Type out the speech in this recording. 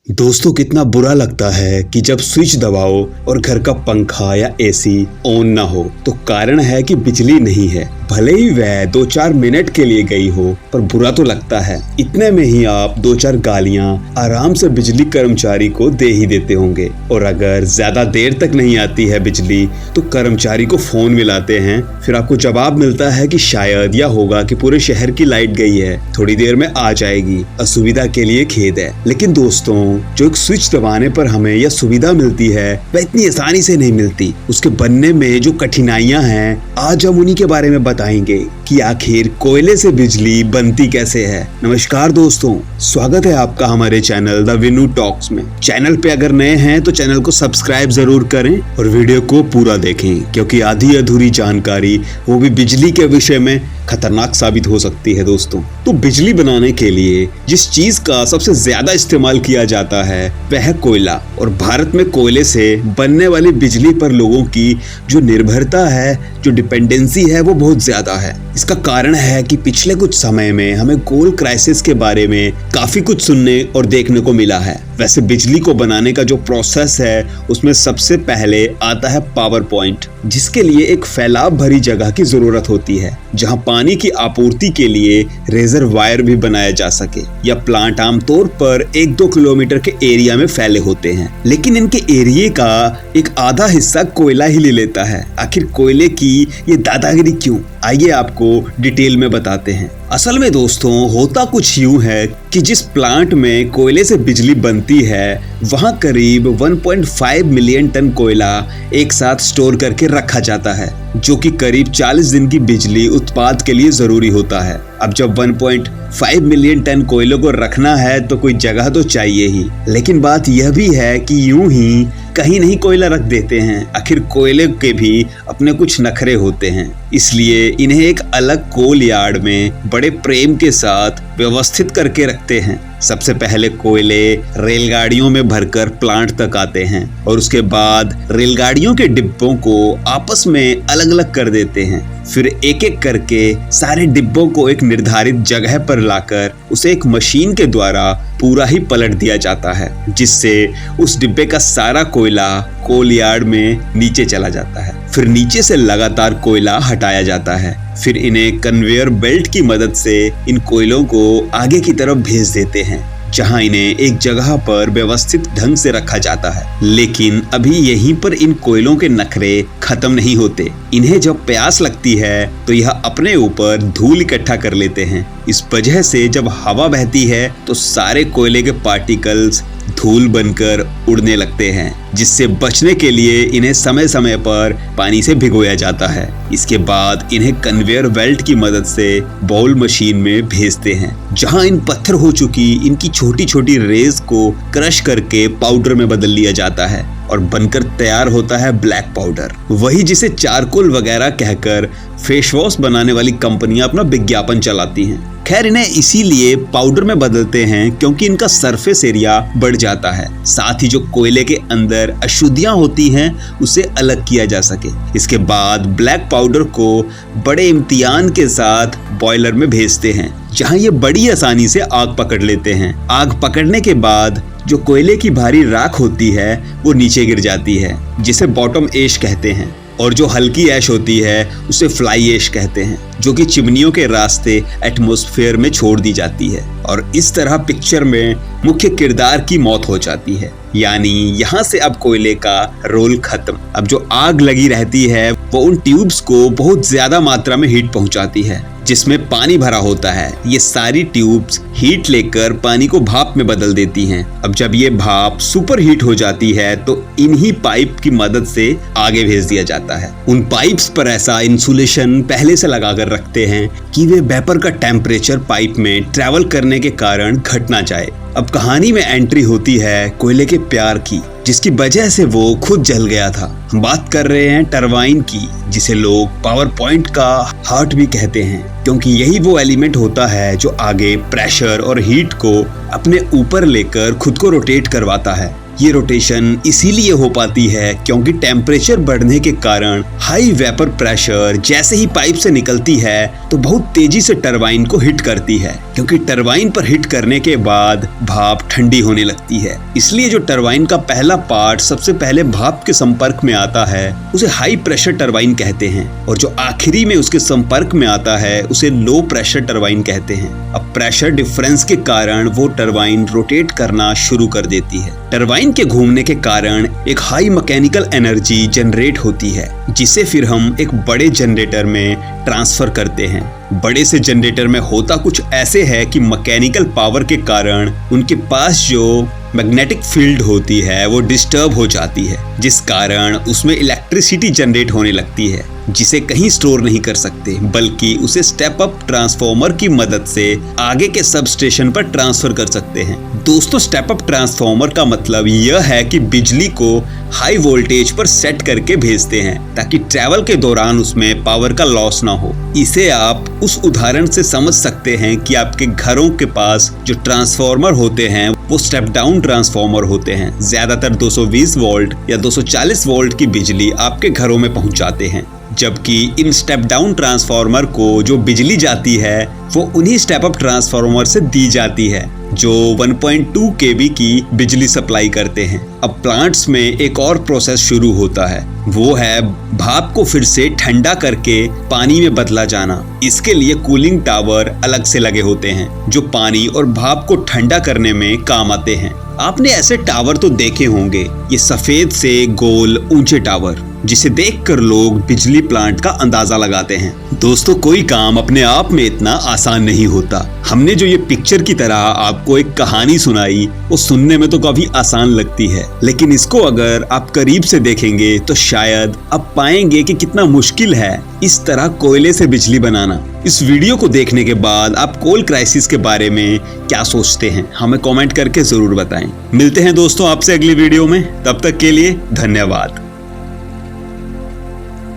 दोस्तों कितना बुरा लगता है कि जब स्विच दबाओ और घर का पंखा या एसी ऑन ना हो तो कारण है कि बिजली नहीं है। भले ही वह 2-4 मिनट के लिए गई हो पर बुरा तो लगता है। इतने में ही आप 2-4 गालियां आराम से बिजली कर्मचारी को दे ही देते होंगे और अगर ज्यादा देर तक नहीं आती है बिजली तो कर्मचारी को फोन मिलाते हैं। फिर आपको जवाब मिलता है कि शायद या होगा कि पूरे शहर की लाइट गई है, थोड़ी देर में आ जाएगी, असुविधा के लिए खेद है। लेकिन दोस्तों जो एक स्विच दबाने पर हमें यह सुविधा मिलती है वह इतनी आसानी से नहीं मिलती। उसके बनने में जो कठिनाइयां हैं आज हम उन्हीं के बारे में बताएंगे कि आखिर कोयले से बिजली बनती कैसे है। नमस्कार दोस्तों, स्वागत है आपका हमारे चैनल द विनू टॉक्स में। चैनल पे अगर नए हैं तो चैनल को सब्सक्राइब जरूर करें और वीडियो को पूरा देखें क्योंकि आधी अधूरी जानकारी वो भी बिजली के विषय में खतरनाक साबित हो सकती है। दोस्तों तो बिजली बनाने के लिए जिस चीज का सबसे ज्यादा इस्तेमाल किया जाता है वह है कोयला और भारत में कोयले से बनने वाली बिजली पर लोगों की जो निर्भरता है, जो डिपेंडेंसी है वो बहुत ज्यादा है। इसका कारण है कि पिछले कुछ समय में हमें कोल क्राइसिस के बारे में काफी कुछ सुनने और देखने को मिला है। वैसे बिजली को बनाने का जो प्रोसेस है उसमें सबसे पहले आता है पावर पॉइंट, जिसके लिए एक फैलाव भरी जगह की जरूरत होती है जहां पानी की आपूर्ति के लिए रेजरवायर भी बनाया जा सके। यह प्लांट आमतौर पर 1-2 किलोमीटर के एरिया में फैले होते हैं, लेकिन इनके एरिया का एक आधा हिस्सा कोयला ही ले लेता है। आखिर कोयले की ये दादागिरी क्यों, आइए आपको डिटेल में बताते हैं। असल में दोस्तों होता कुछ यूं है कि जिस प्लांट में कोयले से बिजली बनती है वहां करीब 1.5 मिलियन टन कोयला एक साथ स्टोर करके रखा जाता है, जो कि करीब 40 दिन की बिजली उत्पाद के लिए जरूरी होता है। अब जब 1.5 मिलियन टन कोयले को रखना है तो कोई जगह तो चाहिए ही, लेकिन बात यह भी है कि यूं ही कहीं नहीं कोयला रख देते हैं। आखिर कोयले के भी अपने कुछ नखरे होते हैं, इसलिए इन्हें एक अलग कोल यार्ड में बड़े प्रेम के साथ व्यवस्थित करके रखते हैं। सबसे पहले कोयले रेलगाड़ियों में भरकर प्लांट तक आते हैं और उसके बाद रेलगाड़ियों के डिब्बों को आपस में अलग अलग कर देते हैं। फिर एक एक करके सारे डिब्बों को एक निर्धारित जगह पर लाकर उसे एक मशीन के द्वारा पूरा ही पलट दिया जाता है, जिससे उस डिब्बे का सारा कोयला कोल यार्ड में नीचे चला जाता है। फिर नीचे से लगातार कोयला हटाया जाता है। फिर इन्हें कन्वेयर बेल्ट की मदद से इन कोयलों को आगे की तरफ भेज देते हैं जहां इन्हें एक जगह पर व्यवस्थित ढंग से रखा जाता है। लेकिन अभी यहीं पर इन कोयलों के नखरे खत्म नहीं होते। इन्हें जब प्यास लगती है तो यह अपने ऊपर धूल इकट्ठा कर लेते हैं। इस वजह से जब हवा बहती है तो सारे कोयले के पार्टिकल्स धूल बनकर उड़ने लगते हैं, जिससे बचने के लिए इन्हें समय समय पर पानी से भिगोया जाता है। इसके बाद इन्हें कन्वेयर बेल्ट की मदद से बाउल मशीन में भेजते हैं जहां इन पत्थर हो चुकी इनकी छोटी छोटी रेज को क्रश करके पाउडर में बदल लिया जाता है और बनकर तैयार होता है ब्लैक पाउडर, वही जिसे चारकोल वगैरह कहकर फेस वॉश बनाने वाली कंपनियां अपना विज्ञापन चलाती हैं। खैर इन्हें इसीलिए पाउडर में बदलते हैं क्योंकि इनका सरफेस एरिया बढ़ जाता है, साथ ही जो कोयले के अंदर अशुद्धियां होती हैं उसे अलग किया जा सके। इसके बाद ब्लैक पाउडर को बड़े इम्तियान के साथ बॉयलर में भेजते हैं जहां ये बड़ी आसानी से आग पकड़ लेते हैं। आग पकड़ने के बाद जो कोयले की भारी राख होती है वो नीचे गिर जाती है, जिसे बॉटम ऐश कहते हैं, और जो हल्की ऐश होती है उसे फ्लाई ऐश कहते हैं, जो कि चिमनियों के रास्ते एटमॉस्फेयर में छोड़ दी जाती है। और इस तरह पिक्चर में मुख्य किरदार की मौत हो जाती है, यानी यहाँ से अब कोयले का रोल खत्म। अब जो आग लगी रहती है वो उन ट्यूब्स को बहुत ज्यादा मात्रा में हीट पहुंचाती है जिसमें पानी भरा होता है। ये सारी ट्यूब्स हीट लेकर पानी को भाप में बदल देती हैं। अब जब ये भाप सुपर हीट हो जाती है तो इन्हीं पाइप की मदद से आगे भेज दिया जाता है। उन पाइप्स पर ऐसा इंसुलेशन पहले से लगाकर रखते हैं कि वे वेपर का टेम्परेचर पाइप में ट्रेवल करने के कारण घट ना जाए। अब कहानी में एंट्री होती है कोयले के प्यार की, जिसकी वजह से वो खुद जल गया था। हम बात कर रहे हैं टरबाइन की, जिसे लोग पावर पॉइंट का हार्ट भी कहते हैं, क्योंकि यही वो एलिमेंट होता है जो आगे प्रेशर और हीट को अपने ऊपर लेकर खुद को रोटेट करवाता है। ये रोटेशन इसीलिए हो पाती है क्योंकि टेम्परेचर बढ़ने के कारण हाई वेपर प्रेशर जैसे ही पाइप से निकलती है तो बहुत तेजी से टरबाइन को हिट करती है, क्योंकि टरबाइन पर हिट करने के बाद भाप ठंडी होने लगती है। इसलिए जो टरबाइन का पहला पार्ट सबसे पहले भाप के संपर्क में आता है उसे हाई प्रेशर टरबाइन कहते हैं, और जो आखिरी में उसके संपर्क में आता है उसे लो प्रेशर टरबाइन कहते हैं। अब प्रेशर डिफरेंस के कारण वो टरबाइन रोटेट करना शुरू कर देती है। टरबाइन के घूमने के कारण एक हाई मैकेनिकल एनर्जी जनरेट होती है, जिसे फिर हम एक बड़े जनरेटर में ट्रांसफर करते हैं। बड़े से जनरेटर में होता कुछ ऐसे है कि मैकेनिकल पावर के कारण उनके पास जो मैग्नेटिक फील्ड होती है वो डिस्टर्ब हो जाती है, जिस कारण उसमें इलेक्ट्रिसिटी जनरेट होने लगती है, जिसे कहीं स्टोर नहीं कर सकते, बल्कि उसे स्टेप अप ट्रांसफार्मर की मदद से आगे के सब स्टेशन पर ट्रांसफर कर सकते हैं। दोस्तों, स्टेप अप ट्रांसफार्मर का मतलब यह है कि बिजली को हाई वोल्टेज पर सेट करके भेजते हैं ताकि ट्रैवल के दौरान उसमें पावर का लॉस ना हो। इसे आप उस उदाहरण से समझ सकते हैं कि आपके घरों के पास जो ट्रांसफार्मर होते हैं वो स्टेप डाउन ट्रांसफार्मर होते हैं। ज्यादातर 220 वोल्ट या 240 वोल्ट की बिजली आपके घरों में पहुंचाते हैं, जबकि इन स्टेप डाउन ट्रांसफार्मर को जो बिजली जाती है वो उन्हीं स्टेप अप ट्रांसफार्मर से दी जाती है जो 1.2 kV की बिजली सप्लाई करते हैं। अब प्लांट्स में एक और प्रोसेस शुरू होता है, वो है भाप को फिर से ठंडा करके पानी में बदला जाना। इसके लिए कूलिंग टावर अलग से लगे होते हैं जो पानी और भाप को ठंडा करने में काम आते हैं। आपने ऐसे टावर तो देखे होंगे, ये सफेद से गोल ऊंचे टावर, जिसे देखकर लोग बिजली प्लांट का अंदाजा लगाते हैं। दोस्तों, कोई काम अपने आप में इतना आसान नहीं होता। हमने जो ये पिक्चर की तरह आपको एक कहानी सुनाई वो सुनने में तो काफी आसान लगती है, लेकिन इसको अगर आप करीब से देखेंगे तो शायद आप पाएंगे कि कितना मुश्किल है इस तरह कोयले से बिजली बनाना। इस वीडियो को देखने के बाद आप कोल क्राइसिस के बारे में क्या सोचते हैं, हमें कमेंट करके जरूर बताएं। मिलते हैं दोस्तों आपसे अगली वीडियो में, तब तक के लिए धन्यवाद।